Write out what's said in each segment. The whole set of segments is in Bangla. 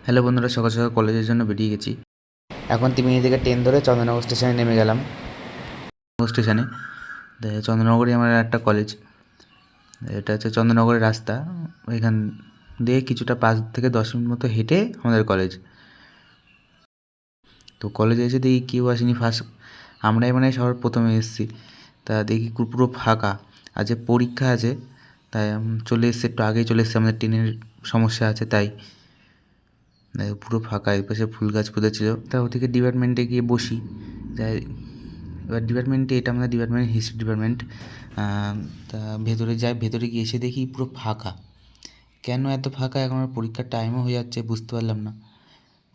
হ্যালো বন্ধুরা, সকাল সকাল কলেজের জন্য বেরিয়ে গেছি। এখন ত্রিবেণী থেকে ট্রেন ধরে চন্দননগর স্টেশনে নেমে গেলাম। স্টেশনে চন্দননগরই আমার একটা কলেজ। এটা হচ্ছে চন্দননগরের রাস্তা। এখান দিয়ে কিছুটা 5 থেকে 10 মিনিট মতো হেঁটে আমাদের কলেজ। তো কলেজে এসে দেখি কেউ আসেনি। ফার্স্ট আমরাই মানে সবার প্রথমে এসেছি। তা দেখি পুরো ফাঁকা। আজ পরীক্ষা আছে, তাই চলে এসেছি, একটু আগেই চলে এসেছি। আমাদের ট্রেনের সমস্যা আছে তাই পুরো ফাঁকা। এপাশে ফুল গাছ পুঁতেছিল। তা ওদিকে ডিপার্টমেন্টে গিয়ে বসি। তাই এবার ডিপার্টমেন্টে, এটা আমাদের ডিপার্টমেন্ট, হিস্ট্রি ডিপার্টমেন্ট। তা ভেতরে যাই, ভেতরে গিয়ে এসে দেখি পুরো ফাঁকা। কেন এত ফাঁকা? এখন আমার পরীক্ষার টাইমও হয়ে যাচ্ছে, বুঝতে পারলাম না।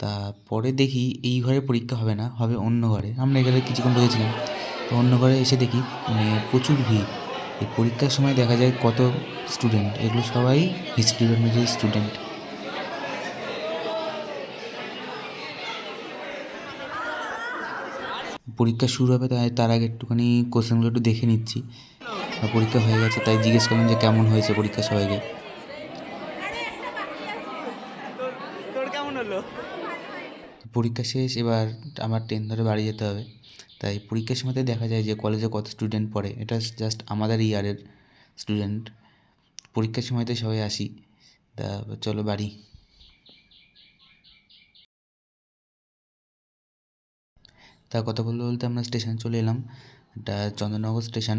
তা পরে দেখি এই ঘরে পরীক্ষা হবে না, হবে অন্য ঘরে। আমরা এখানে কিছুক্ষণ বসেছিলাম, তো অন্য ঘরে এসে দেখি মানে প্রচুর ভিড়। এই পরীক্ষার সময় দেখা যায় কত স্টুডেন্ট, এগুলো সবাই হিস্ট্রি ডিপার্টমেন্টের স্টুডেন্ট। পরীক্ষা শুরু হবে, তাই তার আগে একটুখানি কোশ্চেনগুলো একটু দেখে নিচ্ছি। পরীক্ষা হয়ে গেছে তাই জিজ্ঞেস করলাম যে কেমন হয়েছে পরীক্ষা সবাইকে। পরীক্ষা শেষ, এবার আমার ট্রেন ধরে বাড়ি যেতে হবে। তাই পরীক্ষার সময়তে দেখা যায় যে কলেজে কত স্টুডেন্ট পড়ে। এটা জাস্ট আমাদের ইয়ারের স্টুডেন্ট। পরীক্ষার সময়তে সবাই আসি। তা চলো বাড়ি। তা কথা বলতে বলতে আমরা স্টেশন চলে এলাম। এটা চন্দননগর স্টেশন।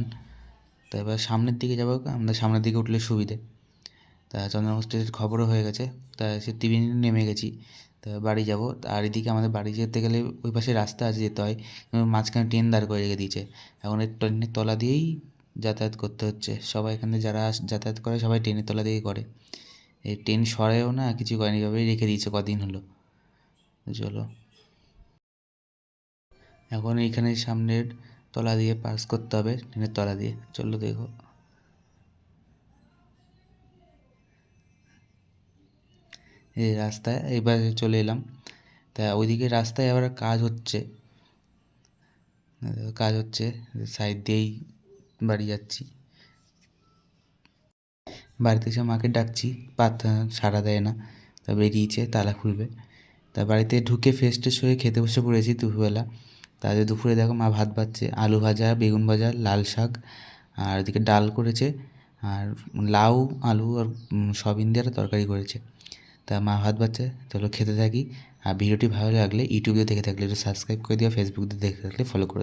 তা এবার সামনের দিকে যাবো, আমরা সামনের দিকে উঠলে সুবিধে। তা চন্দননগর স্টেশন খবরও হয়ে গেছে। তা সে ত্রিবেণী নেমে গেছি। তা বাড়ি যাব। আর এদিকে আমাদের বাড়ি যেতে গেলে ওই পাশে রাস্তা আছে, যেতে হয়, কিন্তু মাঝখানে ট্রেন দাঁড় করে রেখে দিয়েছে। এখন এই ট্রেনের তলা দিয়েই যাতায়াত করতে হচ্ছে। সবাই এখানে যারা যাতায়াত করে সবাই ট্রেনের তলা দিয়েই করে। এই ট্রেন সরেও না, কিছু করেনি, এভাবেই রেখে দিয়েছে কদিন হলো। চলো, এখন এইখানে সামনের তলা দিয়ে পাস করতে হবে, ট্রেনের তলা দিয়ে। চলো দেখো, এই রাস্তায় এবার চলে এলাম। তা ওইদিকে রাস্তায় আবার কাজ হচ্ছে, সাইড দিয়েই বাড়ি যাচ্ছি। বাড়িতে এসে মাকে ডাকছি, সাড়া দেয় না। তা বেরিয়েছে, তালা খুলবে। তা বাড়িতে ঢুকে ফ্রেশ ট্রেশ হয়ে খেতে বসে পড়েছি দুপুরবেলা। তাদের দুপুরে দেখো মা ভাত বাড়ছে, আলু ভাজা, বেগুন ভাজা, লাল শাক, আর এদিকে ডাল করেছে, আর লাউ, আলু আর সয়াবিন দিয়ে একটা তরকারি করেছে। তা মা ভাত বাড়ছে, চলো খেতে থাকি। আর ভিডিওটি ভালো লাগলে ইউটিউবে দেখে থাকলে একটু সাবস্ক্রাইব করে দিও, ফেসবুক দিয়ে দেখে থাকলে ফলো করে দিও।